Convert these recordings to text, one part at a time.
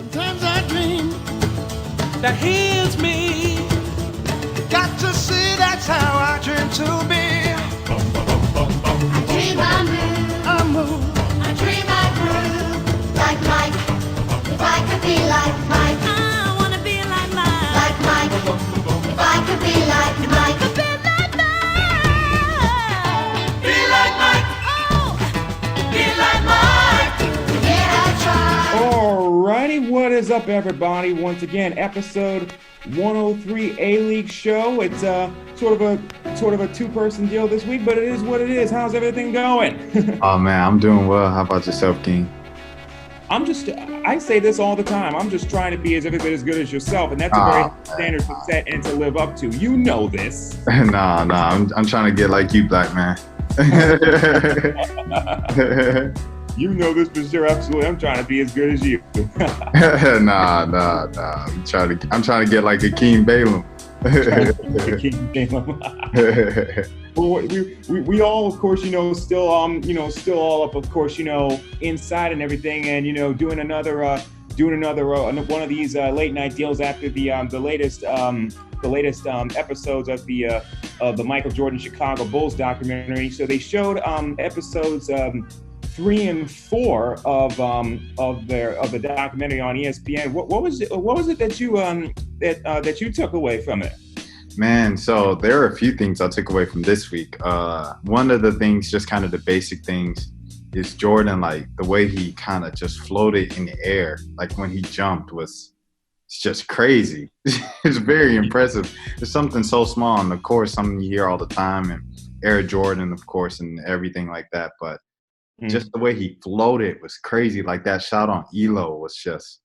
Sometimes I dream that heals me. got to see that's how I dream to be. I dream I move, I move I dream I groove. Like Mike, if I could be like Mike. I wanna be like Mike. Like Mike, if I could be like Mike. Be like Mike. Be like Mike. Oh, Be like Mike. Yeah, I try. Alrighty, what is up, everybody? Once again, episode 103 A-League show. It's sort of a two-person deal this week, but it is what it is. How's everything going? Oh man, I'm doing well. How about yourself, King? I say this all the time. I'm just trying to be as good as yourself, and that's a very high standard to set and to live up to. You know this. Nah, I'm trying to get like you, black man. You know this for sure. Absolutely. I'm trying to be as good as you. Nah. I'm trying to get like Akeem Balaam. Well, we all, of course, still all up, of course, inside and everything, and doing another one of these late night deals after the latest episodes of the Michael Jordan Chicago Bulls documentary. So they showed episodes 3 and 4 of the documentary on ESPN. What was it that you took away from it? Man, so there are a few things I took away from this week. One of the things, just kind of the basic things, is Jordan, like the way he kind of just floated in the air, like when he jumped it's just crazy. It's very impressive. It's something so small, and of course, something you hear all the time, and Air Jordan, of course, and everything like that. But just the way he floated was crazy. Like that shot on Elo was just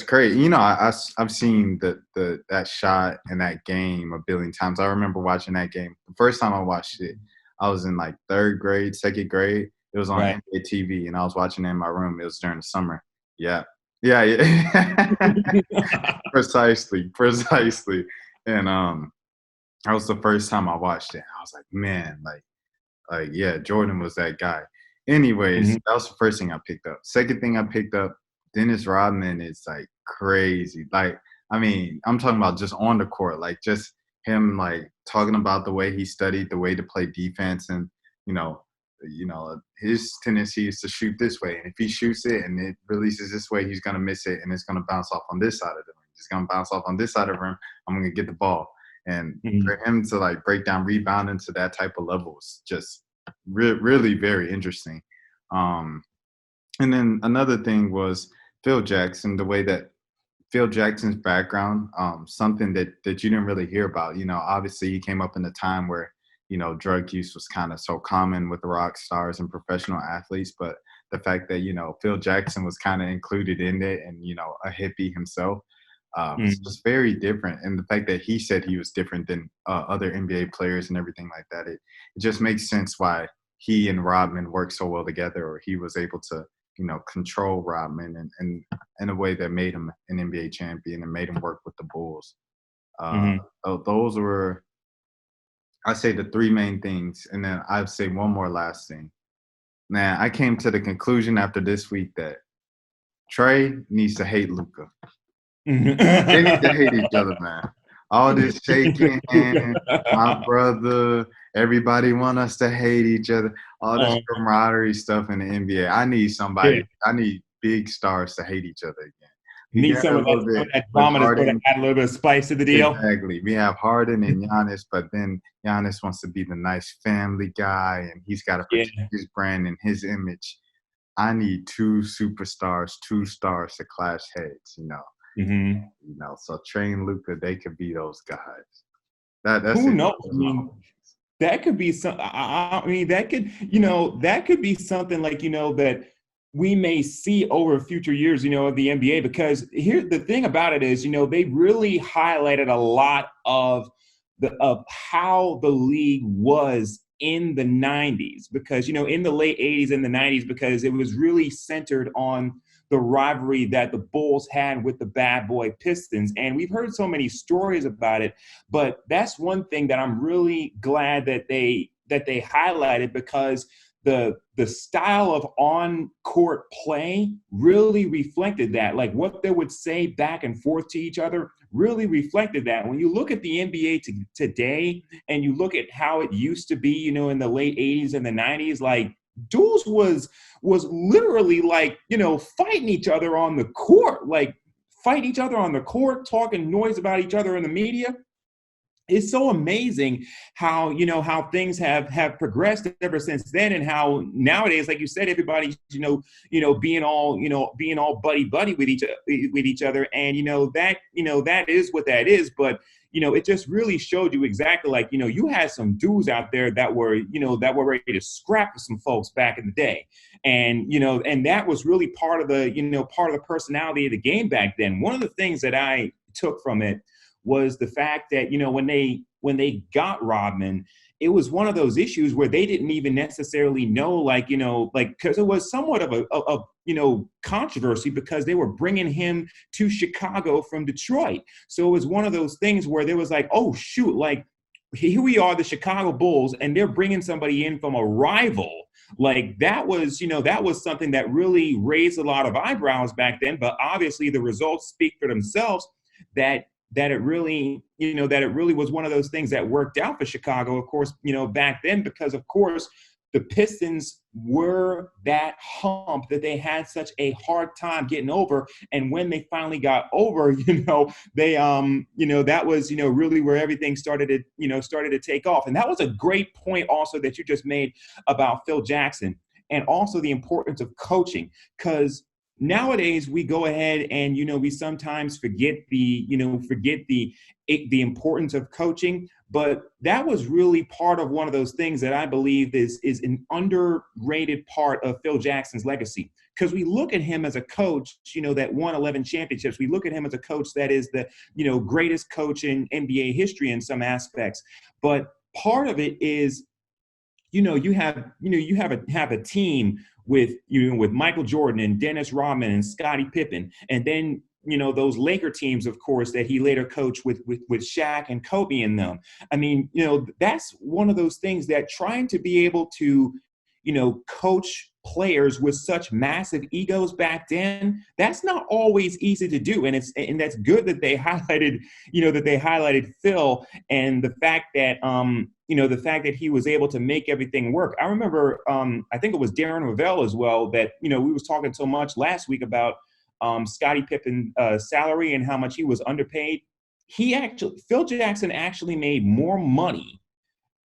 crazy. I've seen that shot in that game a billion times. I remember watching that game. The first time I watched it, I was in like 3rd grade, 2nd grade. It was on NBA TV, and I was watching it in my room. It was during the summer. Yeah. Precisely. And that was the first time I watched it. I was like, man, yeah, Jordan was that guy. Anyways, that was the first thing I picked up. Second thing I picked up, Dennis Rodman is like crazy. Like, I mean, I'm talking about just on the court, like just him like talking about the way he studied the way to play defense, and his tendency is to shoot this way, and if he shoots it and it releases this way, he's gonna miss it, and it's gonna bounce off on this side of the rim. It's gonna bounce off on this side of the rim. I'm gonna get the ball. And for him to like break down rebounding to that type of level is just really very interesting. And then another thing was Phil Jackson, the way that Phil Jackson's background, something that you didn't really hear about. Obviously he came up in a time where, drug use was kind of so common with the rock stars and professional athletes. But the fact that, Phil Jackson was kind of included in it, and, a hippie himself, it's just very different. And the fact that he said he was different than other NBA players and everything like that, it just makes sense why he and Rodman worked so well together, or he was able to, control Rodman and in a way that made him an NBA champion and made him work with the Bulls. Those were, I say, the 3 main things. And then I'd say one more last thing. Now, I came to the conclusion after this week that Trey needs to hate Luka. They need to hate each other, man. All this shaking hands, my brother, everybody want us to hate each other. All this camaraderie stuff in the NBA. I need big stars to hate each other again. Need some of that drama to add a little bit of spice to the deal. Exactly. We have Harden and Giannis, but then Giannis wants to be the nice family guy, and he's got to protect his brand and his image. I need 2 superstars, 2 stars to clash heads, So Trey and Luka, they could be those guys. That's who knows? I mean, that could be some. I mean, that could be something like that we may see over future years, of the NBA. Because here, the thing about it is, they really highlighted a lot of how the league was in the 90s. Because in the late 80s and the 90s, because it was really centered on the rivalry that the Bulls had with the bad boy Pistons. And we've heard so many stories about it, but that's one thing that I'm really glad that they highlighted, because the style of on-court play really reflected that. Like what they would say back and forth to each other really reflected that. When you look at the NBA today and you look at how it used to be, you know, in the late 80s and the 90s, like duels was literally like, you know, fighting each other on the court, like fight each other on the court, talking noise about each other in the media. It's so amazing how, you know, how things have progressed ever since then, and how nowadays, like you said, everybody's, you know, being all buddy with each other. And, you know, that is what that is. But, you know, it just really showed you exactly, like, you know, you had some dudes out there that were ready to scrap with some folks back in the day. And, you know, and that was really part of the personality of the game back then. One of the things that I took from it was the fact that, you know, when they got Rodman, it was one of those issues where they didn't even necessarily know, like, you know, like, because it was somewhat of a you know, controversy because they were bringing him to Chicago from Detroit. So it was one of those things where there was like, oh shoot, like here we are, the Chicago Bulls, and they're bringing somebody in from a rival. Like that was, you know, that was something that really raised a lot of eyebrows back then. But obviously the results speak for themselves, that it really was one of those things that worked out for Chicago, of course, you know, back then, because of course the Pistons were that hump that they had such a hard time getting over. And when they finally got over, you know, they, you know, that was, you know, really where everything started to take off. And that was a great point also that you just made about Phil Jackson, and also the importance of coaching, because nowadays we go ahead and, you know, we sometimes forget the importance of coaching, but that was really part of one of those things that I believe is an underrated part of Phil Jackson's legacy. Because we look at him as a coach, you know, that won 11 championships. We look at him as a coach that is the, you know, greatest coach in NBA history in some aspects. But part of it is, you know, you have a team with Michael Jordan and Dennis Rodman and Scottie Pippen, and then, you know, those Laker teams, of course, that he later coached with Shaq and Kobe and them. I mean, you know, that's one of those things that trying to be able to, you know, coach players with such massive egos back then, that's not always easy to do. And that's good that they highlighted Phil, and the fact that, you know, the fact that he was able to make everything work. I remember, I think it was Darren Rovell as well, that, you know, we was talking so much last week about Scottie Pippen's salary and how much he was underpaid. Phil Jackson actually made more money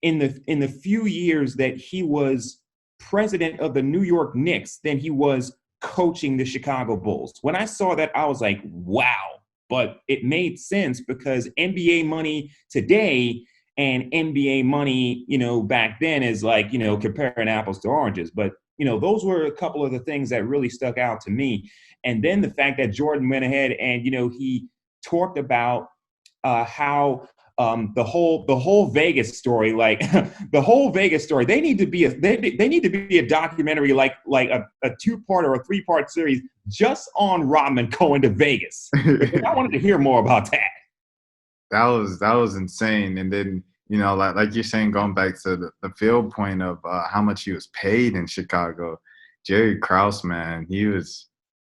in the few years that he was president of the New York Knicks than he was coaching the Chicago Bulls. When I saw that, I was like, wow. But it made sense, because NBA money today and NBA money, you know, back then is like, you know, comparing apples to oranges. But, you know, those were a couple of the things that really stuck out to me. And then the fact that Jordan went ahead and, you know, he talked about how the whole Vegas story, like the whole Vegas story, they need to be a documentary, like a 2-part or a 3-part series just on Rodman going to Vegas. I wanted to hear more about that. That was insane. And then, you know, like you're saying, going back to the field point of how much he was paid in Chicago, Jerry Krause, man, he was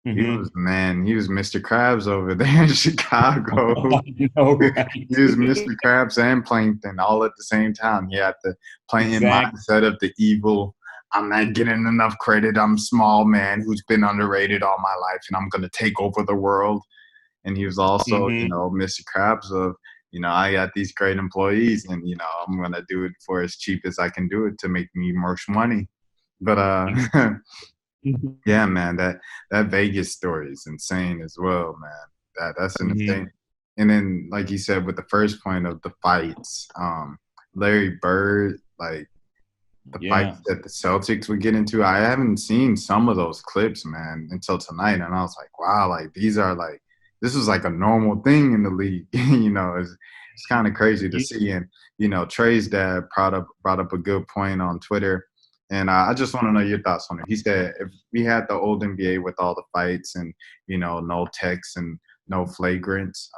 Mr. Krabs over there in Chicago. know, right? He was Mr. Krabs and Plankton all at the same time. He had the playing mindset of the evil, I'm not getting enough credit, I'm small man who's been underrated all my life, and I'm going to take over the world. And he was also, you know, Mr. Krabs of, you know, I got these great employees, and, you know, I'm going to do it for as cheap as I can do it to make me more money. But, yeah, man, that Vegas story is insane as well, man. That's insane. And then, like you said, with the first point of the fights, Larry Bird, like the fights that the Celtics would get into, I haven't seen some of those clips, man, until tonight. And I was like, wow, like this was like a normal thing in the league. You know, it's kind of crazy to see. And, you know, Trey's dad brought up a good point on Twitter. And I just want to know your thoughts on it. He said, if we had the old NBA with all the fights and, you know, no techs and no flagrants,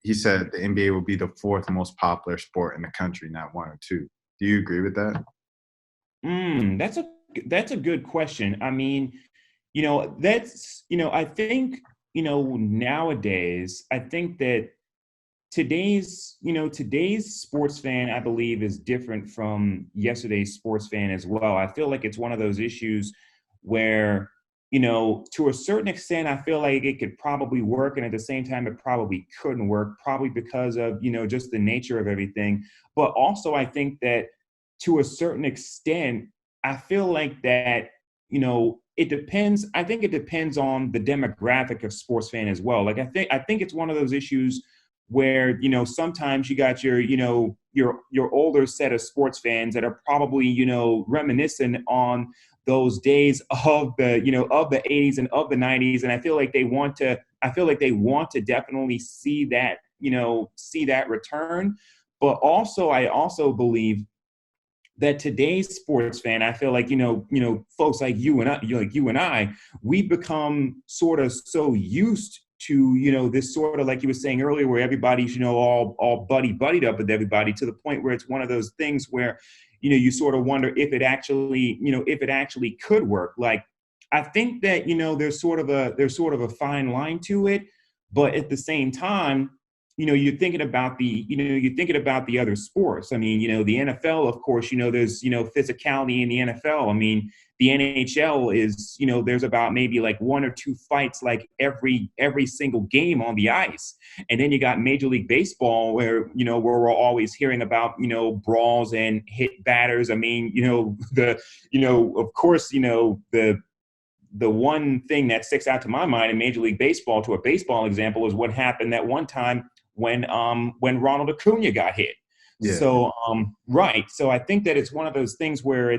he said the NBA would be the 4th most popular sport in the country, not 1 or 2. Do you agree with that? That's a good question. I mean, I think, nowadays, I think that today's sports fan, I believe, is different from yesterday's sports fan as well. I feel like it's one of those issues where, to a certain extent, I feel like it could probably work, and at the same time, it probably couldn't work, probably because of, just the nature of everything. But also, I think that to a certain extent, I feel like that, it depends. I think it depends on the demographic of sports fan as well. Like I think it's one of those issues where, sometimes you got your older set of sports fans that are probably, reminiscent on those days of the 80s and of the 90s. And I feel like they want to definitely see that return. But also, I also believe that today's sports fan, I feel like, folks like you and I, we become sort of so used to, this sort of, like you were saying earlier, where everybody's, all buddied up with everybody, to the point where it's one of those things where, you sort of wonder if it actually could work. Like, I think that, there's sort of a fine line to it, but at the same time, you're thinking about the other sports. I mean, the NFL, of course, there's, physicality in the NFL. I mean, the NHL is, there's about maybe like one or two fights like every single game on the ice. And then you got Major League Baseball where we're always hearing about, brawls and hit batters. I mean, of course, the one thing that sticks out to my mind in Major League Baseball, to a baseball example, is what happened that one time when Ronald Acuna got hit. Yeah. So right. So I think that it's one of those things where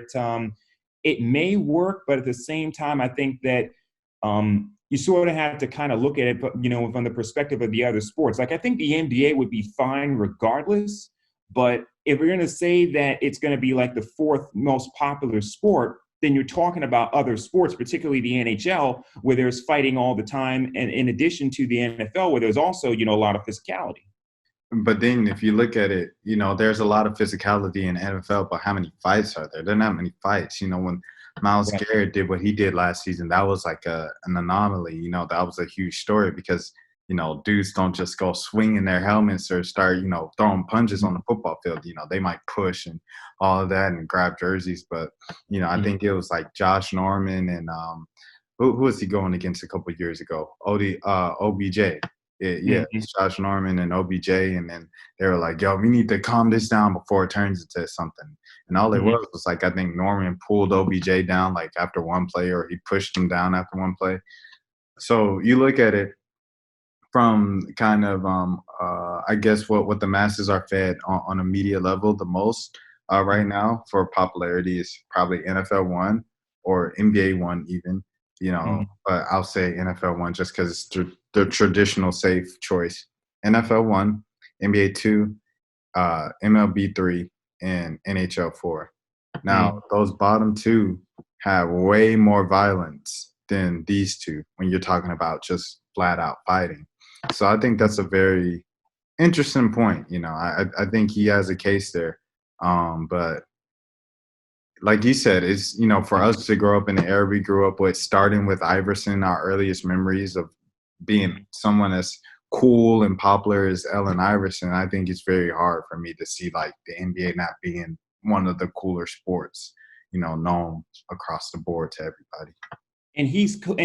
it may work, but at the same time, I think that you sort of have to kind of look at it, but from the perspective of the other sports. Like, I think the NBA would be fine regardless, but if we're going to say that it's going to be like the fourth most popular sport, then you're talking about other sports, particularly the NHL, where there's fighting all the time, and in addition to the NFL, where there's also, a lot of physicality. But then if you look at it, there's a lot of physicality in NFL, but how many fights are there? There are not many fights. When Myles Garrett did what he did last season, that was like an anomaly. That was a huge story because, dudes don't just go swinging their helmets or start, throwing punches on the football field. They might push and all of that and grab jerseys. But, I think it was like Josh Norman and who was he going against a couple of years ago? OBJ. It's Josh Norman and OBJ. And then they were like, yo, we need to calm this down before it turns into something. And all it was like, I think Norman pulled OBJ down like after one play, or he pushed him down after one play. So you look at it from kind of, I guess, what the masses are fed on a media level the most right now for popularity is probably NFL 1 or NBA 1 even, but I'll say NFL 1 just because it's the traditional safe choice. NFL 1, NBA 2, MLB 3, and NHL 4. Now, those bottom two have way more violence than these two when you're talking about just flat out fighting. So I think that's a very interesting point. I think he has a case there. But like you said, it's, for us to grow up in the era we grew up with, starting with Iverson, our earliest memories of being someone as cool and popular as Allen Iverson, I think it's very hard for me to see like the NBA not being one of the cooler sports, known across the board to everybody. And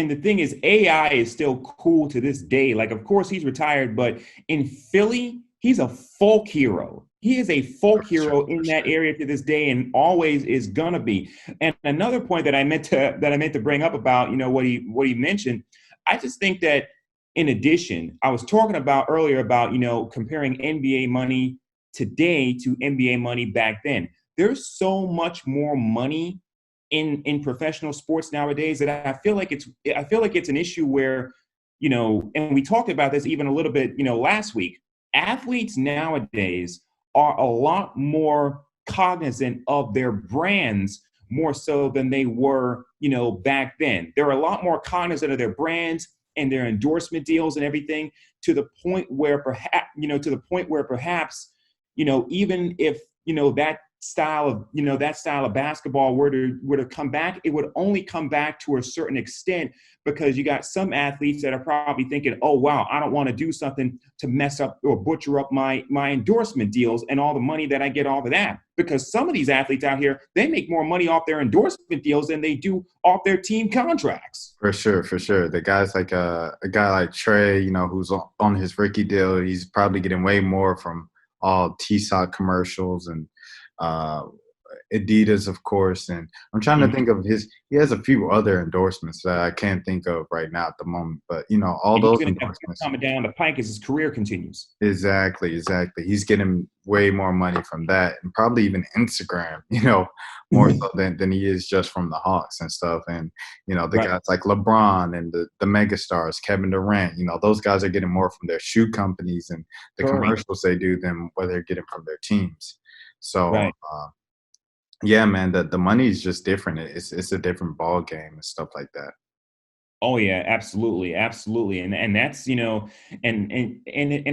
the thing is, AI is still cool to this day. Like, of course, he's retired, but in Philly, he's a folk hero. He is a folk hero in that area to this day, and always is gonna be. And another point that I meant to bring up about what he mentioned, I just think that in addition, I was talking about earlier about comparing NBA money today to NBA money back then. There's so much more money in professional sports nowadays that I feel like it's an issue where, and we talked about this even a little bit, last week. Athletes nowadays are a lot more cognizant of their brands more so than they were, back then. They're a lot more cognizant of their brands and their endorsement deals and everything, to the point where perhaps, even if, style of basketball were to come back, it would only come back to a certain extent, because you got some athletes that are probably thinking, oh, wow, I don't want to do something to mess up or butcher up my endorsement deals and all the money that I get off of that. Because some of these athletes out here, they make more money off their endorsement deals than they do off their team contracts. For sure, for sure. The guys like a guy like Trey, who's on his rookie deal, he's probably getting way more from all T-Sock commercials and Adidas, of course. And I'm trying to think of he has a few other endorsements that I can't think of right now at the moment. But, all those endorsements coming down the pike as his career continues. Exactly. He's getting way more money from that, and probably even Instagram, more so than he is just from the Hawks and stuff. And, guys like LeBron and the megastars, Kevin Durant, those guys are getting more from their shoe companies and the commercials they do than what they're getting from their teams. So, yeah, man, the money is just different. It's a different ball game and stuff like that. Oh yeah, absolutely, and that's and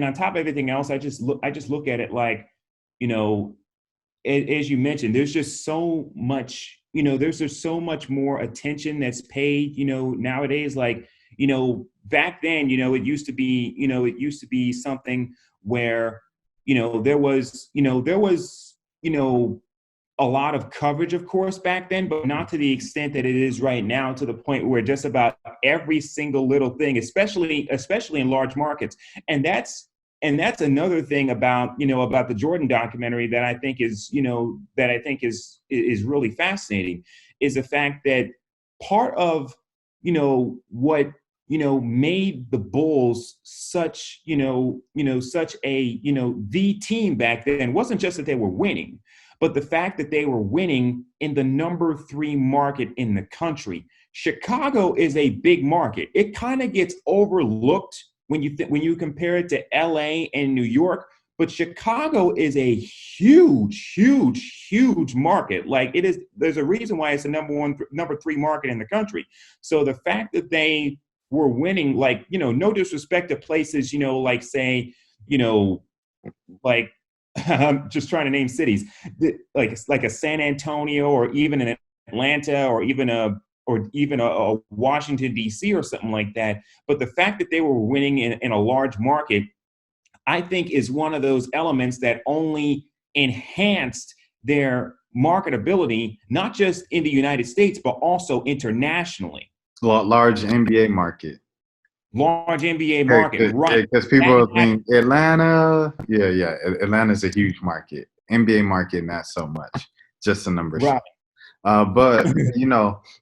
on top of everything else, I just look at it like, as you mentioned, there's just so much, there's just so much more attention that's paid, nowadays. Like, back then, it used to be something where, there was a lot of coverage, of course, back then, but not to the extent that it is right now, to the point where just about every single little thing, especially in large markets. And that's another thing about the Jordan documentary that I think is really fascinating, is the fact that part of, what, made the Bulls such a, the team back then wasn't just that they were winning, but the fact that they were winning in the number 3 market in the country. Chicago is a big market. It kind of gets overlooked when you compare it to LA and New York, but Chicago is a huge market. Like, it is, there's a reason why it's the number 3 market in the country. So the fact that they were winning, like, no disrespect to places, like, say, like, I'm just trying to name cities, like a San Antonio, or even an Atlanta, or even a Washington, D.C. or something like that. But the fact that they were winning in a large market, I think, is one of those elements that only enhanced their marketability, not just in the United States, but also internationally. Large NBA market. Large NBA market, right? Because people think Atlanta, Atlanta's a huge market. NBA market, not so much. Just a number. Right. But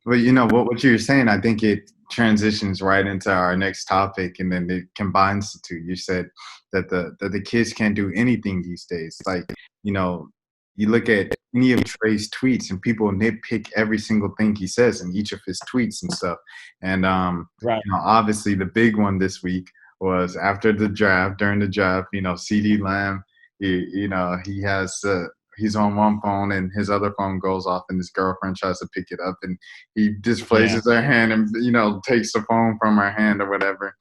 what you're saying, I think it transitions right into our next topic, and then it combines the two. You said that the kids can't do anything these days. Like, you look at any of Trey's tweets, and people nitpick every single thing he says in each of his tweets and stuff. And obviously the big one this week was after the draft. During the draft, CeeDee Lamb, he has he's on one phone and his other phone goes off, and his girlfriend tries to pick it up, and he displaces her hand and takes the phone from her hand or whatever.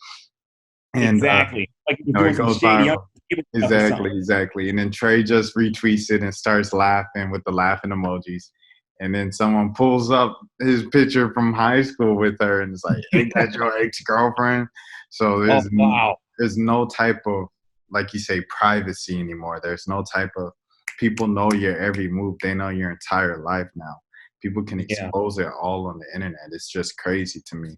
And exactly, like it goes viral. Exactly. And then Trey just retweets it and starts laughing with the laughing emojis. And then someone pulls up his picture from high school with her, and it's like, ain't that your ex-girlfriend? So there's no type of, like you say, privacy anymore. There's no type of, people know your every move. They know your entire life now. People can expose it all on the internet. It's just crazy to me.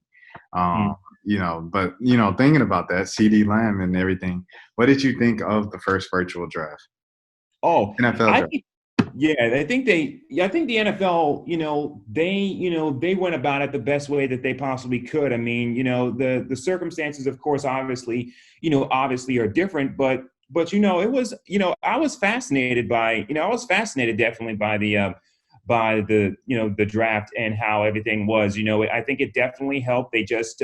But thinking about that, CeeDee Lamb and everything, what did you think of the first virtual draft? Oh, NFL draft. I think the NFL, they went about it the best way that they possibly could. I mean, the circumstances, of course, obviously are different, but it was, I was fascinated definitely by the draft and how everything was. I think it definitely helped. They just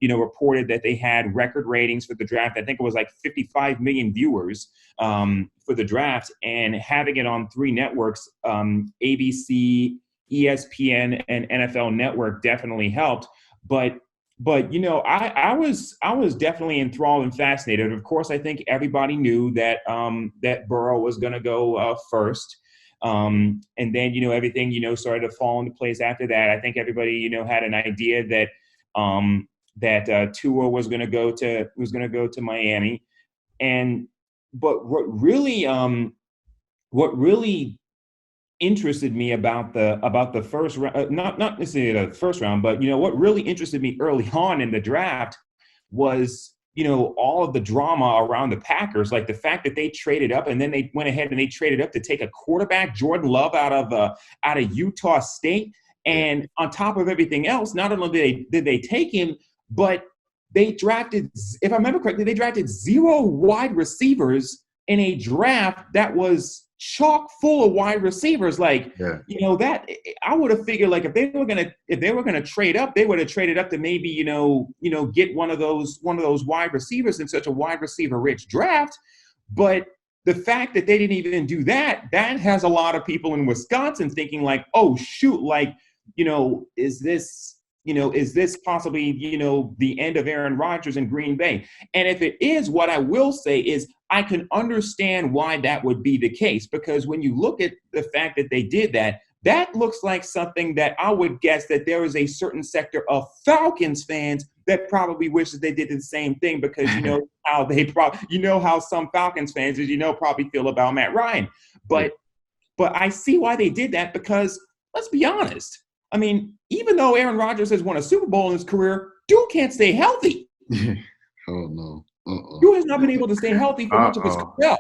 reported that they had record ratings for the draft. I think it was like 55 million viewers for the draft, and having it on 3 networks, ABC, ESPN, and NFL Network, definitely helped. But I was definitely enthralled and fascinated. Of course, I think everybody knew that that Burrow was going to go first. And then, everything, started to fall into place after that. I think everybody, had an idea that Tua was going to go to Miami. But what really interested me about the first round, not necessarily the first round, but what really interested me early on in the draft was all of the drama around the Packers, like the fact that they traded up and then they went ahead and they traded up to take a quarterback, Jordan Love, out of Utah State. And on top of everything else, not only did they take him, but they drafted, if I remember correctly, they drafted 0 wide receivers in a draft that was chock full of wide receivers. Like, that I would have figured, like, if they were gonna trade up, they would have traded up to maybe, get one of those wide receivers in such a wide receiver rich draft. But the fact that they didn't even do that has a lot of people in Wisconsin thinking like, oh shoot, like, is this possibly, the end of Aaron Rodgers in Green Bay? And if it is, what I will say is I can understand why that would be the case, because when you look at the fact that they did that, that looks like something that I would guess that there is a certain sector of Falcons fans that probably wishes they did the same thing, because how some Falcons fans, probably feel about Matt Ryan. But I see why they did that, because let's be honest. I mean, even though Aaron Rodgers has won a Super Bowl in his career, dude can't stay healthy. Oh, no. Dude has not been able to stay healthy for much of his career.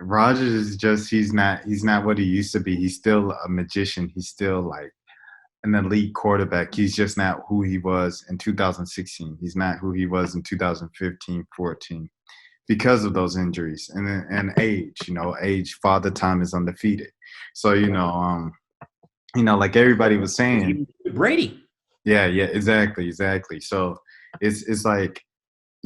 Rodgers is just, he's not what he used to be. He's still a magician. He's still like an elite quarterback. He's just not who he was in 2016. He's not who he was in 2015, 14. Because of those injuries and age, father time is undefeated. So, like everybody was saying, Brady. Yeah, exactly. So it's like,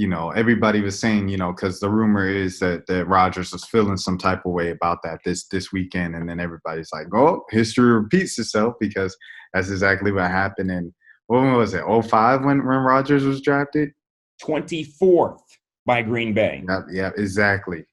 everybody was saying, because the rumor is that Rodgers was feeling some type of way about that this weekend. And then everybody's like, oh, history repeats itself, because that's exactly what happened. And when was it, 2005 when Rodgers was drafted? 24th. By Green Bay. Yeah, exactly.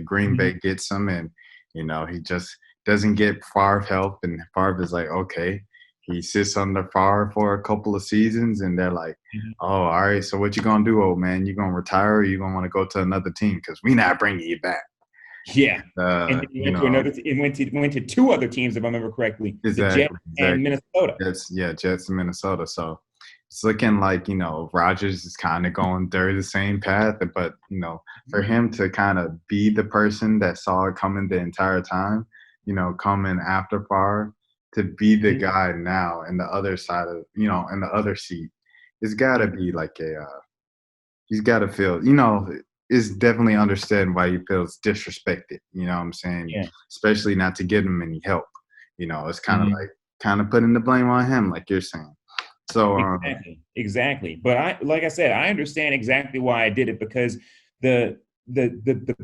Green Bay gets him, and he just doesn't get Favre help, and Favre is like, okay. He sits under Favre for a couple of seasons, and they're like, oh, all right, so what you gonna do, old man? You gonna retire, or you gonna want to go to another team? Because we not bringing you back. Yeah, and he went to 2 other teams, if I remember correctly. Exactly. The Jets and Minnesota. Jets and Minnesota. So it's looking like, Rodgers is kind of going through the same path, but, for him to kind of be the person that saw it coming the entire time, coming after Favre, to be the guy now in the other side of, in the other seat, it's got to be like he's got to feel, it's definitely understand why he feels disrespected, you know what I'm saying? Yeah. Especially not to give him any help. It's kind of putting the blame on him, like you're saying. So exactly. But like I said, I understand exactly why I did it, because the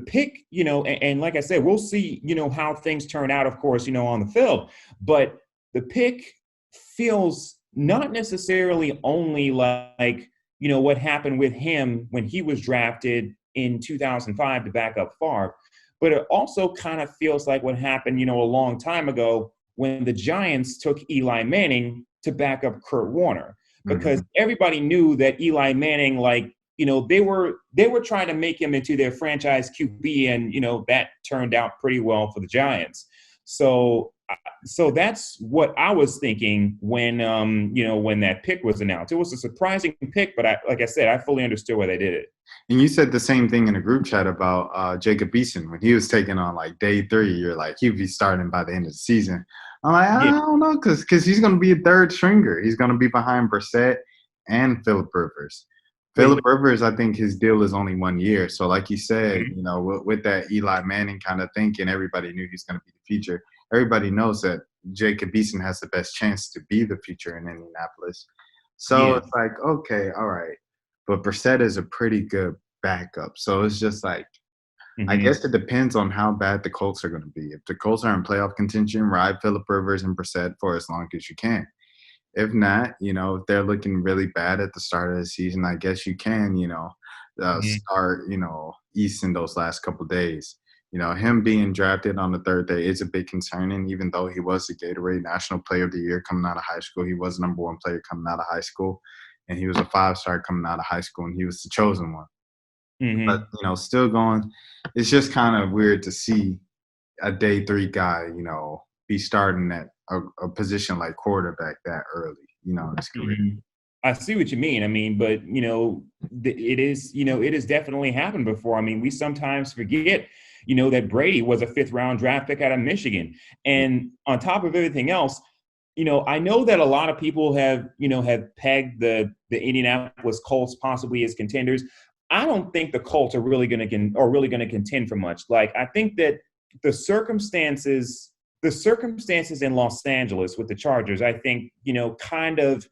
pick, and like I said, we'll see, how things turn out, of course, on the field. But the pick feels not necessarily only like, what happened with him when he was drafted in 2005 to back up Favre, but it also kind of feels like what happened, a long time ago when the Giants took Eli Manning to back up Kurt Warner, because everybody knew that Eli Manning, like, they were trying to make him into their franchise QB, and, that turned out pretty well for the Giants. So that's what I was thinking when, when that pick was announced. It was a surprising pick, but like I said, I fully understood why they did it. And you said the same thing in a group chat about Jacob Eason when he was taken on like day 3. You're like, he'd be starting by the end of the season. I'm like, I don't know, because he's going to be a third stringer. He's going to be behind Brissett and Phillip Rivers. Phillip Rivers, I think his deal is only 1 year. So like you said, with that Eli Manning kind of thinking, everybody knew he's going to be the future. Everybody knows that Jacob Eason has the best chance to be the future in Indianapolis. So it's like, okay, all right. But Brissett is a pretty good backup. So it's just like, I guess it depends on how bad the Colts are going to be. If the Colts are in playoff contention, ride Phillip Rivers and Brissett for as long as you can. If not, if they're looking really bad at the start of the season, I guess you can, start, East in those last couple of days. Him being drafted on the third day is a bit concerning, even though he was the Gatorade National Player of the Year coming out of high school. He was the number one player coming out of high school, and he was a 5-star coming out of high school, and he was the chosen one. Mm-hmm. But, still going, it's just kind of weird to see a day 3 guy, be starting at a position like quarterback that early, in his career. Mm-hmm. I see what you mean. I mean, but, it has definitely happened before. I mean, we sometimes forget, that Brady was a 5th-round draft pick out of Michigan. And on top of everything else, I know that a lot of people have pegged the Indianapolis Colts possibly as contenders. I don't think the Colts are really going to contend for much. Like, I think that the circumstances in Los Angeles with the Chargers, I think, kind of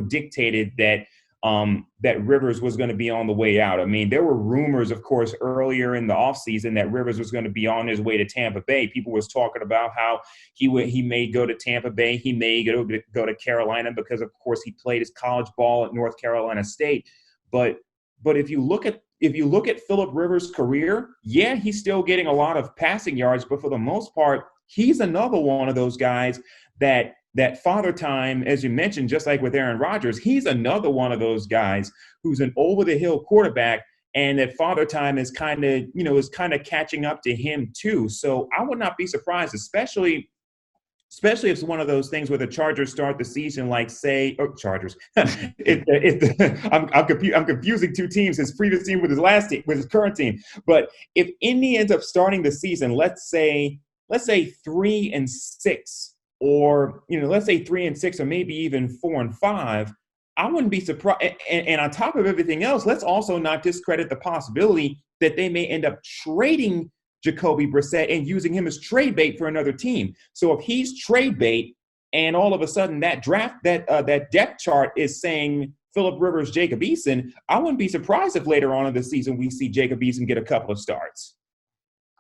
dictated that that Rivers was going to be on the way out. I mean, there were rumors, of course, earlier in the offseason that Rivers was going to be on his way to Tampa Bay. People was talking about how he may go to Tampa Bay. He may go to Carolina because, of course, he played his college ball at North Carolina State. But if you look at Phillip Rivers' career, yeah, he's still getting a lot of passing yards, but for the most part, he's another one of those guys that father time, as you mentioned, just like with Aaron Rodgers, he's another one of those guys who's an over-the-hill quarterback, and that father time is kind of catching up to him too. So I would not be surprised, especially if it's one of those things where the Chargers start the season like, say, Chargers. I'm confusing two teams, his previous team with his current team. But if Indy ends up starting the season, let's say 3-6, or let's say 3-6, or maybe even 4-5, I wouldn't be surprised. And on top of everything else, let's also not discredit the possibility that they may end up trading Jacoby Brissett and using him as trade bait for another team. So if he's trade bait, and all of a sudden that depth chart is saying Phillip Rivers, Jacob Eason, I wouldn't be surprised if later on in the season we see Jacob Eason get a couple of starts.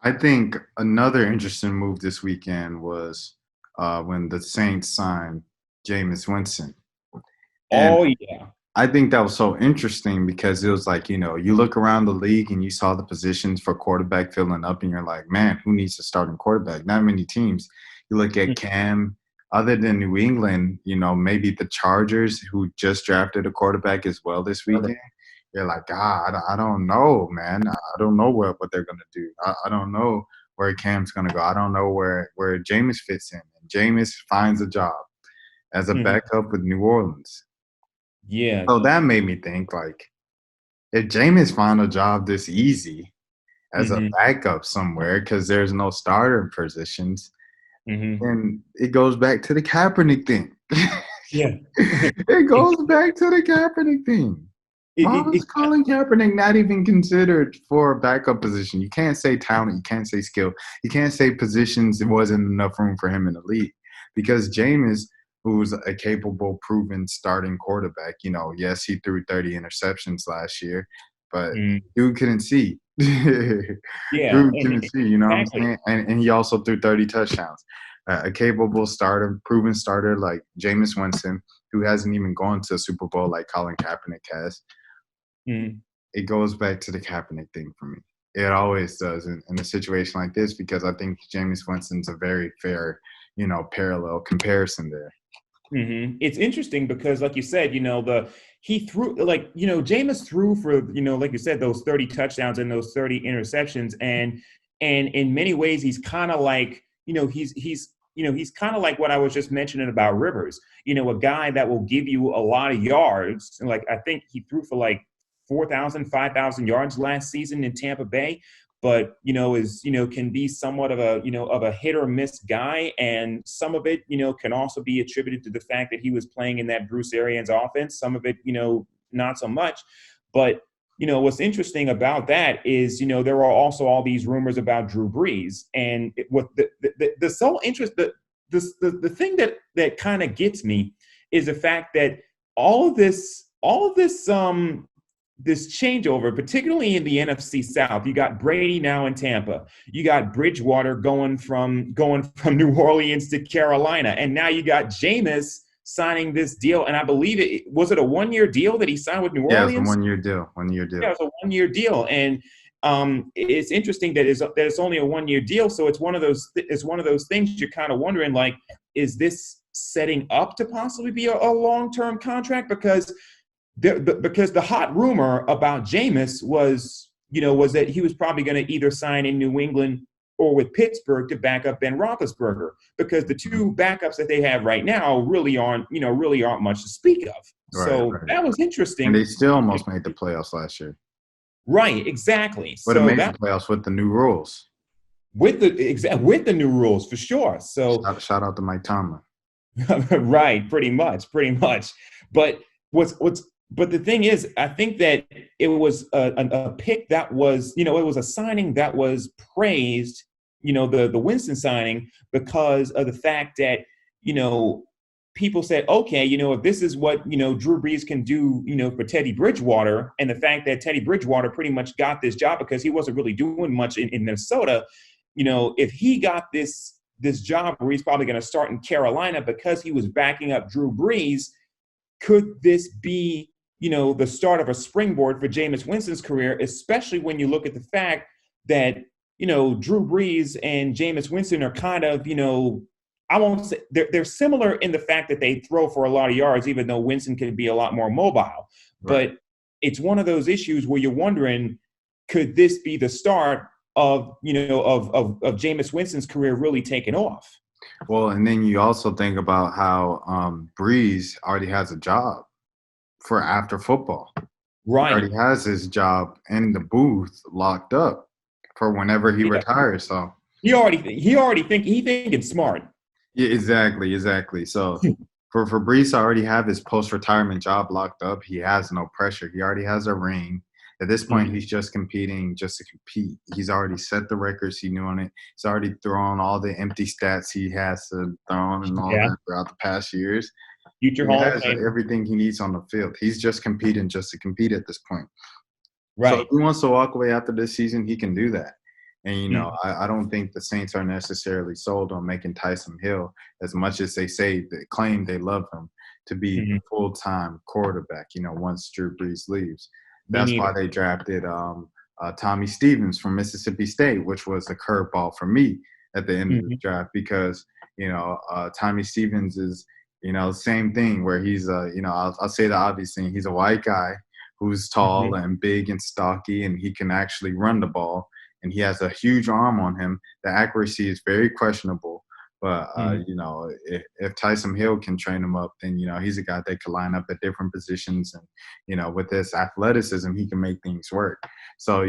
I think another interesting move this weekend was when the Saints signed Jameis Winston. And yeah. I think that was so interesting because it was like, you look around the league and you saw the positions for quarterback filling up and you're like, man, who needs a starting quarterback? Not many teams. You look at Cam, other than New England, maybe the Chargers, who just drafted a quarterback as well this weekend. You're like, I don't know, man. I don't know what they're going to do. I don't know where Cam's going to go. I don't know where Jameis fits in. And Jameis finds a job as a backup with New Orleans. Yeah. So that made me think, like, if Jameis found a job this easy as a backup somewhere because there's no starter positions, then it goes back to the Kaepernick thing. Yeah. It goes back to the Kaepernick thing. Why was Colin Kaepernick not even considered for a backup position? You can't say talent. You can't say skill. You can't say positions. It wasn't enough room for him in the league because Jameis, who's a capable, proven starting quarterback. Yes, he threw 30 interceptions last year, but dude couldn't see. Dude couldn't see, you know what I'm saying? And he also threw 30 touchdowns. A capable starter, proven starter like Jameis Winston, who hasn't even gone to a Super Bowl like Colin Kaepernick has. It goes back to the Kaepernick thing for me. It always does in a situation like this because I think Jameis Winston's a very fair, parallel comparison there. It's interesting because, like you said, he threw Jameis threw for like you said, those 30 touchdowns and those 30 interceptions, and in many ways he's kind of like he's kind of like what I was just mentioning about Rivers, a guy that will give you a lot of yards. Like I think he threw for like 4,000, 5,000 yards last season in Tampa Bay. But, can be somewhat of a hit or miss guy. And some of it, can also be attributed to the fact that he was playing in that Bruce Arians offense. Some of it, not so much. But, what's interesting about that is, there are also all these rumors about Drew Brees. And what the sole interest, the thing that kind of gets me is the fact that all of this changeover, particularly in the NFC South, you got Brady now in Tampa, you got Bridgewater going from New Orleans to Carolina, and now you got Jameis signing this deal. And I believe was it a 1-year deal that he signed with New Orleans? Yeah, it was a 1-year deal. Yeah, it was a 1-year deal, and it's interesting that it's only a 1-year deal. So it's one of those things you're kind of wondering, like, is this setting up to possibly be a long-term contract? Because the hot rumor about Jameis was that he was probably going to either sign in New England or with Pittsburgh to back up Ben Roethlisberger, because the two backups that they have right now really aren't much to speak of. Right. That was interesting. And they still almost made the playoffs last year. Right, exactly. But it made the playoffs with the new rules. With the new rules, for sure. So shout out to Mike Tomlin. Right, pretty much. But but the thing is, I think that it was a pick that was, it was a signing that was praised, the Winston signing, because of the fact that, people said, okay, if this is what, Drew Brees can do, for Teddy Bridgewater, and the fact that Teddy Bridgewater pretty much got this job because he wasn't really doing much in Minnesota, if he got this job where he's probably going to start in Carolina because he was backing up Drew Brees, could this be, the start of a springboard for Jameis Winston's career, especially when you look at the fact that, Drew Brees and Jameis Winston are kind of, I won't say they're similar in the fact that they throw for a lot of yards, even though Winston can be a lot more mobile. Right. But it's one of those issues where you're wondering, could this be the start of Jameis Winston's career really taking off? Well, and then you also think about how Brees already has a job for after football. Right. He already has his job in the booth locked up for whenever he retires. So he thinking smart. Yeah, exactly. So for Brees to already have his post-retirement job locked up, he has no pressure. He already has a ring. At this point, he's just competing just to compete. He's already set the records. He knew on it. He's already thrown all the empty stats he has to throw and all that throughout the past years. Future Hall of Fame. Everything he needs on the field. He's just competing just to compete at this point. Right. So if he wants to walk away after this season, he can do that. And, I don't think the Saints are necessarily sold on making Taysom Hill, as much as they claim they love him, to be the full-time quarterback, once Drew Brees leaves. That's why they drafted Tommy Stevens from Mississippi State, which was a curveball for me at the end of the draft, because, Tommy Stevens is, same thing where he's, I'll say the obvious thing. He's a white guy who's tall and big and stocky, and he can actually run the ball. And he has a huge arm on him. The accuracy is very questionable. But, if Taysom Hill can train him up, then, he's a guy that could line up at different positions. And, with his athleticism, he can make things work. So,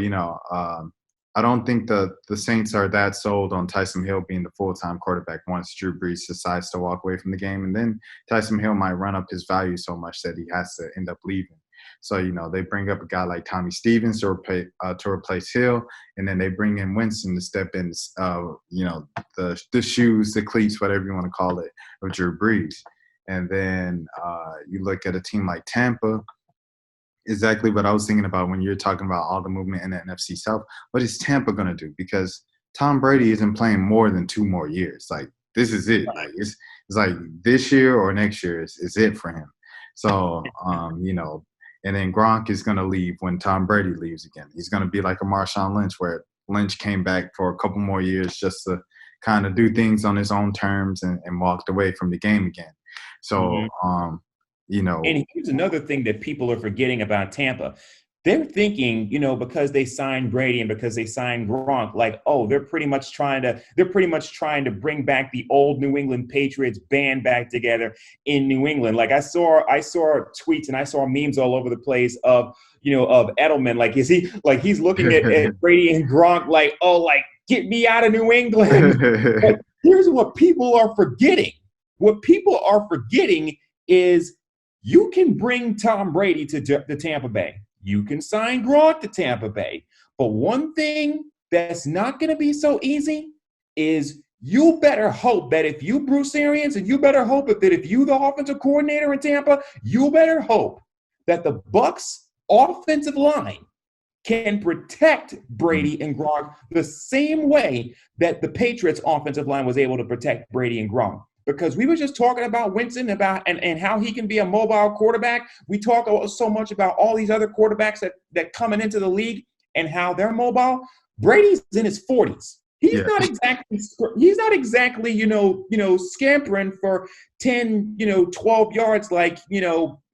I don't think the Saints are that sold on Taysom Hill being the full-time quarterback once Drew Brees decides to walk away from the game. And then Taysom Hill might run up his value so much that he has to end up leaving. So, they bring up a guy like Tommy Stevens to replace Hill, and then they bring in Winston to step in, the shoes, the cleats, whatever you want to call it, of Drew Brees. And then you look at a team like Tampa, exactly what I was thinking about when you're talking about all the movement in the NFC South. What is Tampa going to do? Because Tom Brady isn't playing more than 2 more years. Like, this is it. Like, it's like this year or next year is it for him. So, and then Gronk is going to leave when Tom Brady leaves again. He's going to be like a Marshawn Lynch, where Lynch came back for a couple more years just to kind of do things on his own terms and walked away from the game again. So, And here's another thing that people are forgetting about Tampa. They're thinking, because they signed Brady and because they signed Gronk, like, oh, they're pretty much trying to bring back the old New England Patriots band back together in New England. Like, I saw tweets and I saw memes all over the place of Edelman. Like, he's looking at Brady and Gronk like, oh, like, get me out of New England. But here's what people are forgetting. What people are forgetting is you can bring Tom Brady to Tampa Bay. You can sign Gronk to Tampa Bay. But one thing that's not going to be so easy is you better hope that if you, Bruce Arians, and you better hope that if you, the offensive coordinator in Tampa, you better hope that the Bucs offensive line can protect Brady and Gronk the same way that the Patriots offensive line was able to protect Brady and Gronk. Because we were just talking about Winston and how he can be a mobile quarterback. We talk so much about all these other quarterbacks that coming into the league, and how they're mobile, Brady's in his 40s. He's not exactly, scampering for 10, 12 yards like,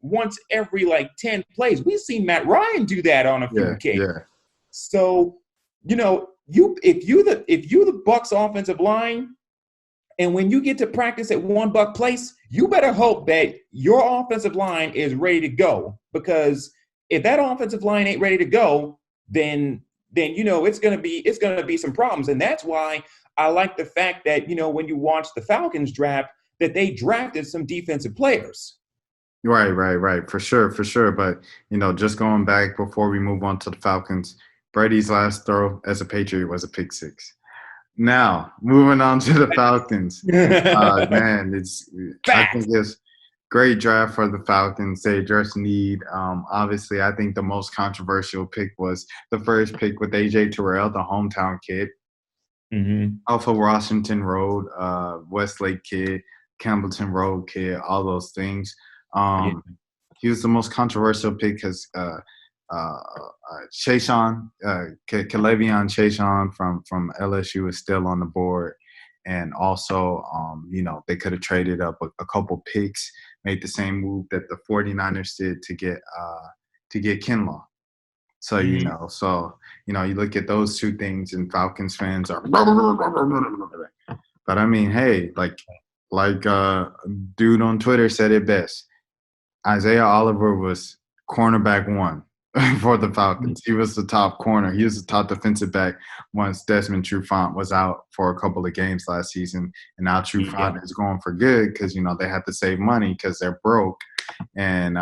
once every like 10 plays. We've seen Matt Ryan do that on a few occasions. Yeah. So, if you the Bucs offensive line, and when you get to practice at one Buck place, you better hope that your offensive line is ready to go. Because if that offensive line ain't ready to go, then it's gonna be some problems. And that's why I like the fact that, when you watch the Falcons draft, that they drafted some defensive players. Right. For sure. But, just going back before we move on to the Falcons, Brady's last throw as a Patriot was a pick six. Now, moving on to the Falcons. Man, I think it's great draft for the Falcons. They address need. Obviously, I think the most controversial pick was the first pick with A.J. Terrell, the hometown kid. Off of Washington Road, Westlake kid, Campbellton Road kid, all those things. He was the most controversial pick because Chaisson, K'Lavon Chaisson from LSU is still on the board. And also, they could have traded up a couple picks, made the same move that the 49ers did to get Kinlaw. So, you look at those two things and Falcons fans are – but, I mean, hey, like dude on Twitter said it best. Isaiah Oliver was cornerback one for the Falcons. He was the top corner. He was the top defensive back once Desmond Trufant was out for a couple of games last season. And now Trufant is going for good because, they have to save money because they're broke. And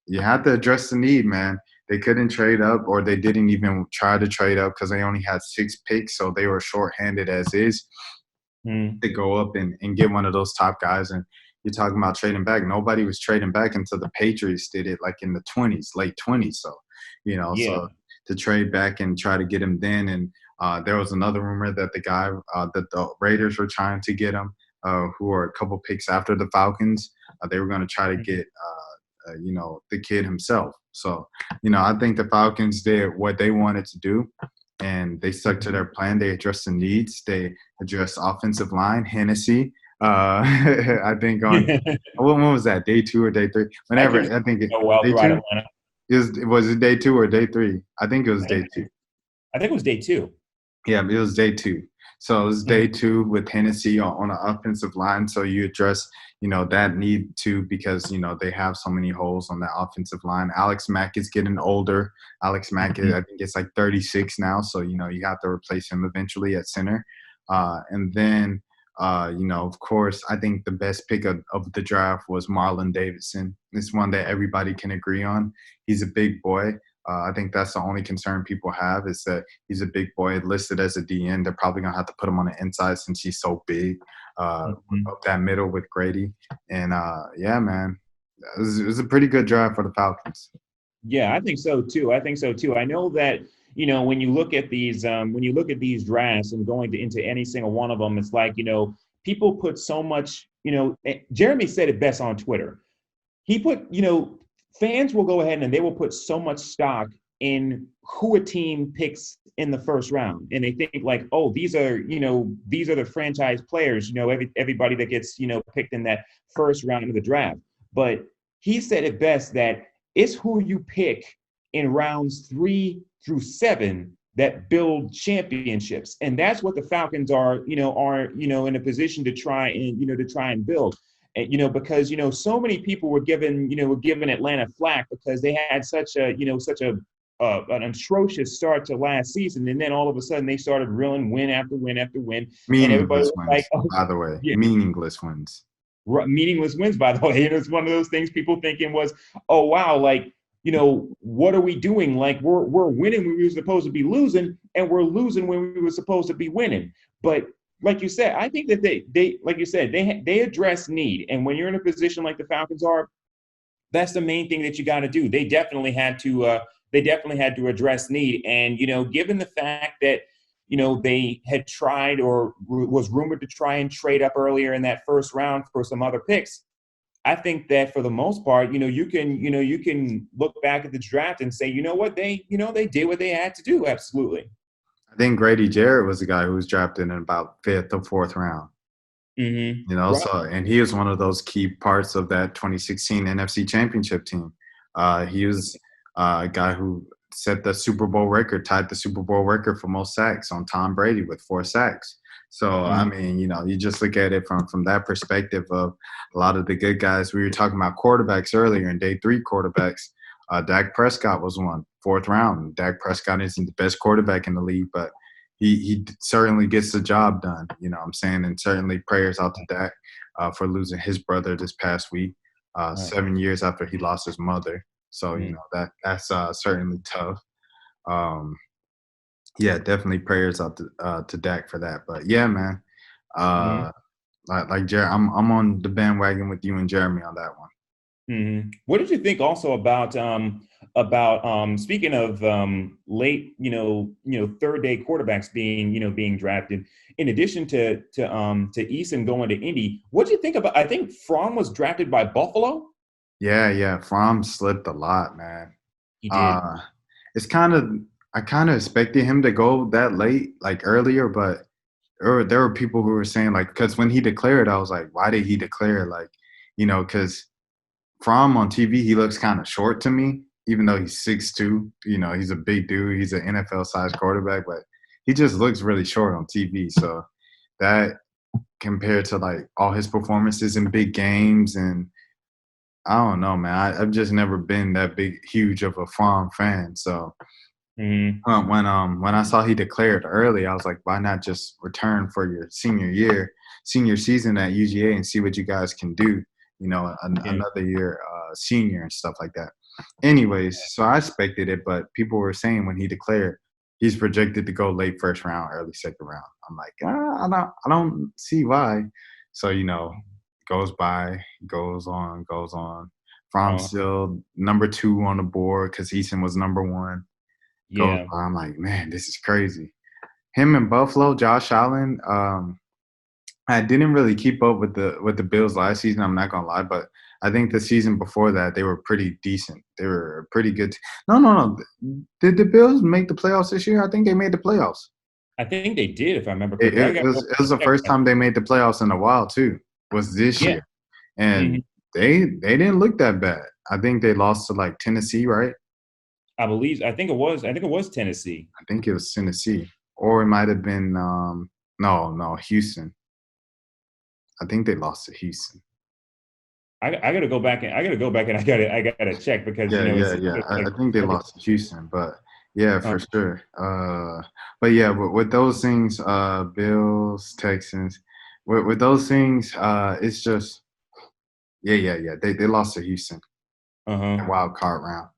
you have to address the need, man. They couldn't trade up, or they didn't even try to trade up because they only had 6 picks, so they were shorthanded as is to go up and get one of those top guys. And you're talking about trading back. Nobody was trading back until the Patriots did it, like in the 20s, late 20s. So, so to trade back and try to get him then. And there was another rumor that the guy that the Raiders were trying to get him, who are a couple picks after the Falcons. They were going to try to get, the kid himself. So, I think the Falcons did what they wanted to do, and they stuck to their plan. They addressed the needs. They addressed offensive line, Hennessy. I think on when was that, day 2 or day 3? Whenever I think it, day 2. Was it day 2 or day 3? I think it was day 2. I think it was day 2. Yeah, it was day 2. So it was day 2 with Hennessy on the offensive line. So you address, that need too, because, they have so many holes on that offensive line. Alex Mack is getting older. Alex Mack, I think it's like 36 now. So, you have to replace him eventually at center. And then, of course, I think the best pick of the draft was Marlon Davidson. It's one that everybody can agree on. He's a big boy. I think that's the only concern people have is that he's a big boy listed as a DN. They're probably going to have to put him on the inside since he's so big, up that middle with Grady. And, man, it was a pretty good draft for the Falcons. Yeah, I think so, too. I know that, when you look at these drafts and going into any single one of them, it's like, people put so much, Jeremy said it best on Twitter. He put, fans will go ahead and they will put so much stock in who a team picks in the first round. And they think like, oh, these are the franchise players, everybody that gets, picked in that first round of the draft. But he said it best that it's who you pick in rounds 3 through 7 that build championships. And that's what the Falcons are in a position to try and build. And, because, so many people were giving Atlanta flack because they had such an atrocious start to last season. And then all of a sudden they started reeling win after win after win. Meaningless wins, like, by the way. Yeah. Meaningless wins. Meaningless wins, by the way. And it's one of those things people thinking was, oh, wow, like, what are we doing? Like, we're winning when we were supposed to be losing, and we're losing when we were supposed to be winning. But like you said, I think that they address need. And when you're in a position like the Falcons are, that's the main thing that you got to do. They definitely had to address need. And, given the fact that, they had tried or was rumored to try and trade up earlier in that first round for some other picks, I think that for the most part, you can look back at the draft and say, you know what, they did what they had to do. Absolutely. I think Grady Jarrett was the guy who was drafted in about fifth or fourth round. Right. So and he was one of those key parts of that 2016 NFC Championship team. He was a guy who set the Super Bowl record, tied the Super Bowl record for most sacks on Tom Brady with 4 sacks. So I mean, you just look at it from that perspective of a lot of the good guys. We were talking about quarterbacks earlier, in day 3 quarterbacks. Dak Prescott was one, 4th round. Dak Prescott isn't the best quarterback in the league, but he certainly gets the job done. You know what I'm saying? And certainly prayers out to Dak for losing his brother this past week, 7 years after he lost his mother. So, that's certainly tough. Yeah, definitely prayers out to Dak for that. But yeah, man, like Jerry, I'm on the bandwagon with you and Jeremy on that one. What did you think also about speaking of late, third day quarterbacks being drafted, in addition to Eason going to Indy? What did you think about? I think Fromm was drafted by Buffalo. Yeah, Fromm slipped a lot, man. He did. It's I kind of expected him to go that late, like earlier, but there were people who were saying, like, because when he declared, I was like, why did he declare? Like, because Fromm on TV, he looks kind of short to me, even though he's 6'2". He's a big dude. He's an NFL-sized quarterback, but he just looks really short on TV. So that compared to, like, all his performances in big games, and I don't know, man. I've just never been that huge of a Fromm fan. So when I saw he declared early, I was like, why not just return for your senior season at UGA and see what you guys can do, another year senior and stuff like that. Anyways, so I expected it, but people were saying when he declared he's projected to go late first round, early second round. I'm like, I don't see why. So, goes on. Fromm's still number 2 on the board because Eason was number 1. Yeah. I'm like, man, this is crazy. Him in Buffalo, Josh Allen. I didn't really keep up with the Bills last season. I'm not gonna lie, but I think the season before that they were pretty decent. They were pretty good. No. Did the Bills make the playoffs this year? I think they made the playoffs. I think they did, if I remember correctly. It was the first time they made the playoffs in a while too. Was this year, and they didn't look that bad. I think they lost to like Tennessee, right? I think it was Tennessee. I think it was Tennessee, or it might have been Houston. I think they lost to Houston. I gotta go back and I gotta check because I think they lost to Houston, but yeah, for sure. But yeah, with those things, Bills, Texans, with those things, it's just they lost to Houston in wild card round.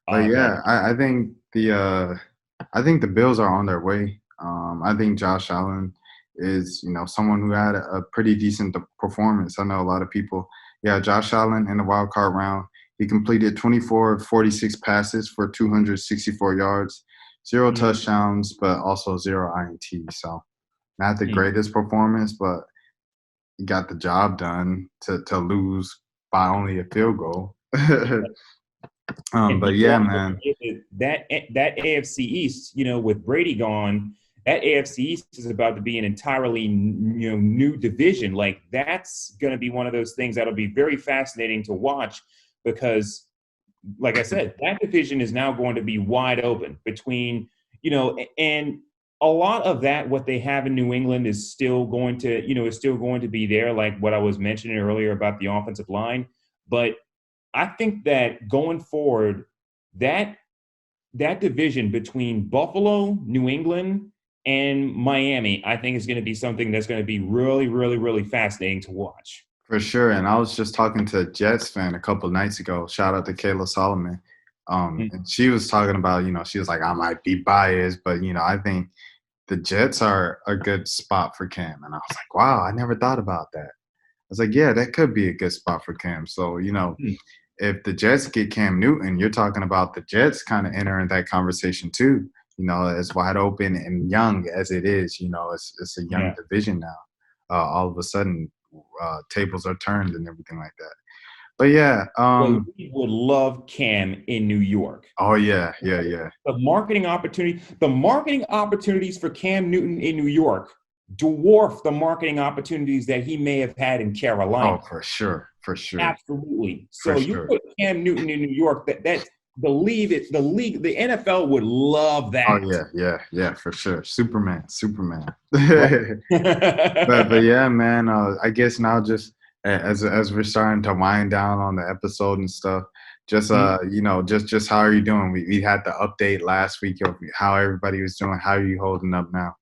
But I think the Bills are on their way. I think Josh Allen is, someone who had a pretty decent performance. I know a lot of people. Yeah, Josh Allen in the wild card round, he completed 24 of 46 passes for 264 yards, 0 touchdowns, but also 0 INT. So not the greatest performance, but he got the job done to lose by only a field goal. But yeah, man. That AFC East, with Brady gone, that AFC East is about to be an entirely new division. Like, that's going to be one of those things that'll be very fascinating to watch because, like I said, that division is now going to be wide open between, and a lot of that, what they have in New England is still going to be there, like what I was mentioning earlier about the offensive line. But I think that going forward, that division between Buffalo, New England, and Miami, I think is going to be something that's going to be really, really, really fascinating to watch. For sure. And I was just talking to a Jets fan a couple of nights ago. Shout out to Kayla Solomon. And she was talking about, she was like, I might be biased, but, I think the Jets are a good spot for Cam. And I was like, wow, I never thought about that. I was like, yeah, that could be a good spot for Cam. So, if the Jets get Cam Newton, you're talking about the Jets kind of entering that conversation too. As wide open and young as it is, it's a young division now. All of a sudden, tables are turned and everything like that. But yeah, Well, we would love Cam in New York. oh yeah, yeah, yeah. The marketing opportunities for Cam Newton in New York dwarf the marketing opportunities that he may have had in Carolina. Oh, for sure, for sure. Absolutely. For So you sure. put Cam Newton in New York, that's the league, the NFL would love that. Oh yeah, yeah, yeah, for sure. Superman. But yeah, man. I guess now just as we're starting to wind down on the episode and stuff, just you know, just how are you doing? We had the update last week of how everybody was doing. How are you holding up now?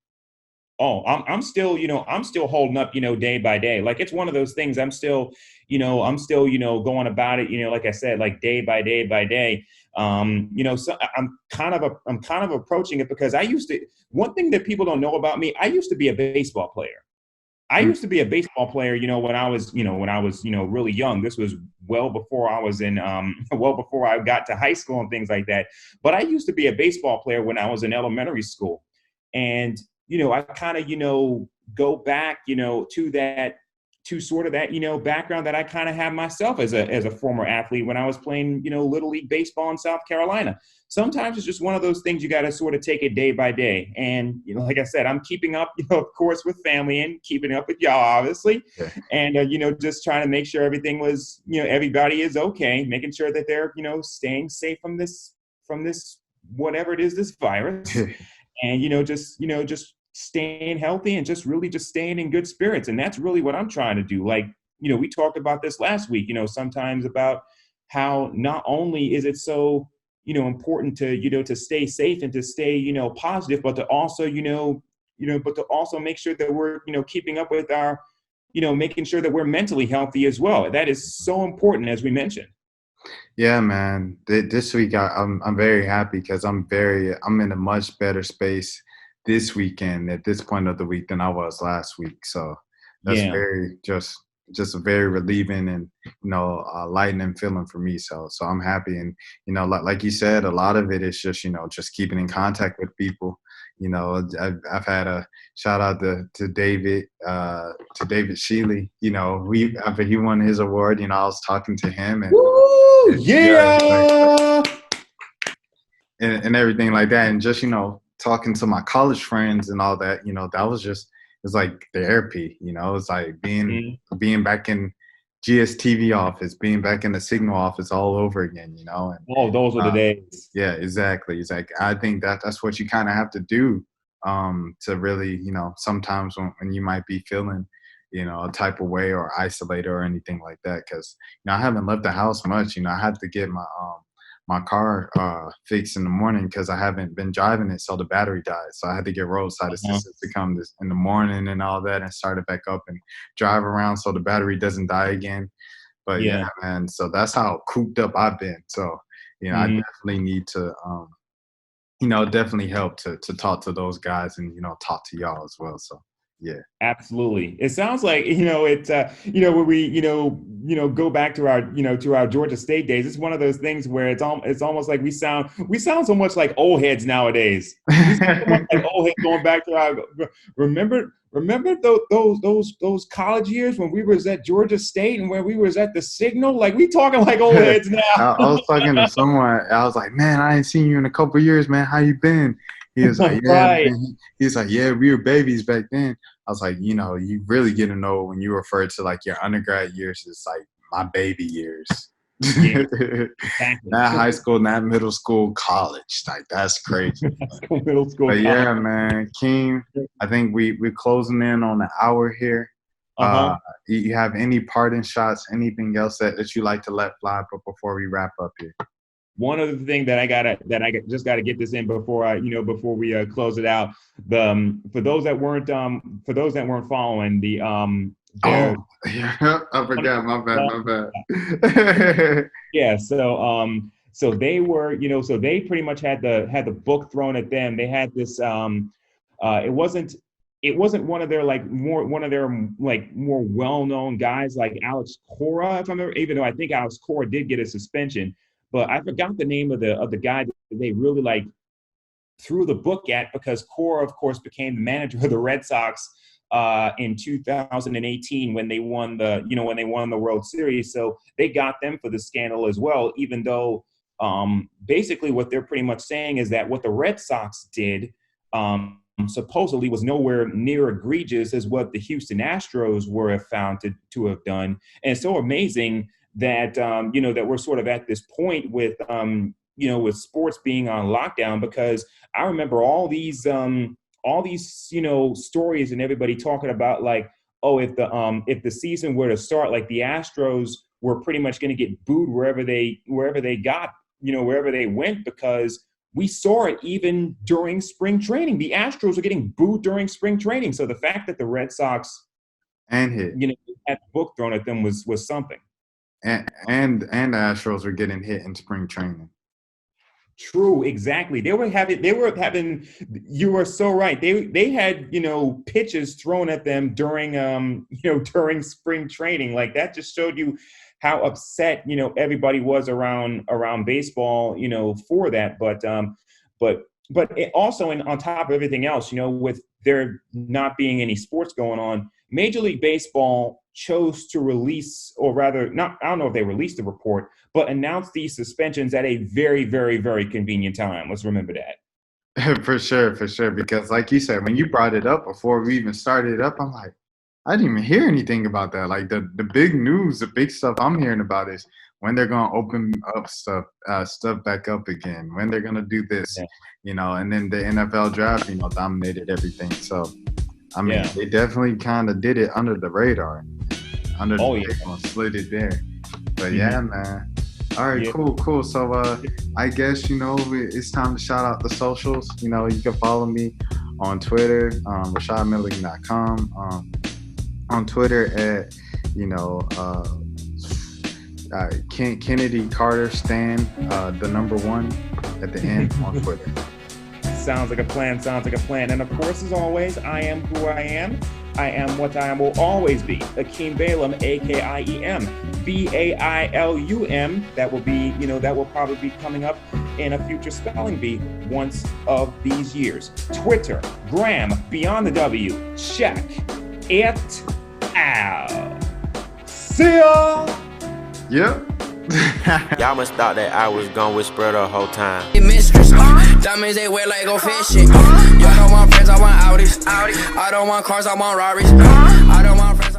Oh, I'm still, I'm still holding up, day by day. Like it's one of those things. I'm still, going about it, like I said, like day by day by day. So I'm kind of approaching it because one thing that people don't know about me, I used to be a baseball player. I used to be a baseball player, when I was really young. This was well before I was well before I got to high school and things like that. But I used to be a baseball player when I was in elementary school. And I kind of, go back, to sort of that, background that I kind of have myself as a former athlete when I was playing, Little League baseball in South Carolina. Sometimes it's just one of those things you got to sort of take it day by day. And, like I said, I'm keeping up, of course, with family and keeping up with y'all, obviously. Yeah. And, just trying to make sure everything was, everybody is okay, making sure that they're, staying safe from this, whatever it is, this virus. And, just staying healthy and just really just staying in good spirits. And that's really what I'm trying to do. Like, we talked about this last week, sometimes about how not only is it so, important to, to stay safe and to stay, positive, but to also, but to also make sure that we're, keeping up with our, making sure that we're mentally healthy as well. That is so important, as we mentioned. Yeah, man. This week I'm very happy because I'm in a much better space this weekend at this point of the week than I was last week. So that's very just a very relieving and lightening feeling for me. So I'm happy. And like you said, a lot of it is just just keeping in contact with people. I've had a shout out to David Shealy. After he won his award, I was talking to him and woo, yeah. And everything like that, and just talking to my college friends and all that, that was just, it's like therapy, it's like being back in GSTV office, being back in the Signal office all over again, And, those are the days. Yeah, exactly. It's like, I think that's what you kind of have to do to really, sometimes when you might be feeling, a type of way or isolated or anything like that. Cause, I haven't left the house much, I had to get my car fixed in the morning because I haven't been driving it, so the battery died. So I had to get roadside assistance to come in the morning and all that and start it back up and drive around so the battery doesn't die again. But yeah, man, so that's how cooped up I've been. So, I definitely need to, definitely help to talk to those guys and, talk to y'all as well. So. Yeah, absolutely. It sounds like, when we, go back to our Georgia State days, it's one of those things where it's almost like we sound so much like old heads nowadays. We sound so much like old heads going back to our, remember those college years when we was at Georgia State and when we was at the Signal? Like we talking like old heads now. I was talking to someone. I was like, man, I ain't seen you in a couple of years, man. How you been? He was like, yeah. Right. He was like, yeah, we were babies back then. I was like, you really get to know when you refer to like your undergrad years, it's like my baby years. Yeah, exactly. Not high school, not middle school, college. Like that's crazy. Middle school. But yeah, man, King, I think we're closing in on the hour here. You have any parting shots, anything else that you like to let fly before we wrap up here? One other thing that I just gotta get this in before we close it out. For those that weren't following the I forgot. My bad. Yeah. So they were so they pretty much had the book thrown at them. They had this. It wasn't one of their more well-known guys like Alex Cora, even though I think Alex Cora did get a suspension. But I forgot the name of the guy that they really threw the book at, because Cora, of course, became the manager of the Red Sox in 2018 when they won the World Series. So they got them for the scandal as well, even though basically what they're pretty much saying is that what the Red Sox did supposedly was nowhere near egregious as what the Houston Astros were found to have done. And it's so amazing that, that we're sort of at this point with, with sports being on lockdown, because I remember all these, stories and everybody talking about like, oh, if the season were to start, like the Astros were pretty much going to get booed wherever they went, because we saw it even during spring training. The Astros were getting booed during spring training. So the fact that the Red Sox had the book thrown at them was something. And the Astros were getting hit in spring training. True, exactly. They were having, you are so right. They had, pitches thrown at them during spring training. Like that just showed you how upset, everybody was around baseball, for that. But it also, and on top of everything else, with there not being any sports going on, Major League Baseball chose to release, or rather, I don't know if they released the report, but announced these suspensions at a very, very, very convenient time. Let's remember that. For sure. Because like you said, when you brought it up before we even started it up, I'm like, I didn't even hear anything about that. Like the big news, the big stuff I'm hearing about is when they're going to open up stuff back up again, when they're going to do this, and then the NFL draft, dominated everything. So, I mean, They definitely kind of did it under the radar, slid it there. But yeah, man. All right, cool. So I guess, it's time to shout out the socials. You can follow me on Twitter, RashadMilling.com. On Twitter at, Kennedy Carter Stan, the number 1 at the end on Twitter. Sounds like a plan. And of course, as always, I am who I am. I am what I am, will always be. Akeem Balaam, A-K-I-E-M, B-A-I-L-U-M. That will be, that will probably be coming up in a future spelling bee once of these years. Twitter, Gram, Beyond the W. Check it out. See ya! Yep. Y'all must thought that I was gone with spread the whole time. Mistress, diamonds they wear like go fishing. Y'all don't want friends, I want Audis. I don't want cars, I want Rarries. I don't want friends.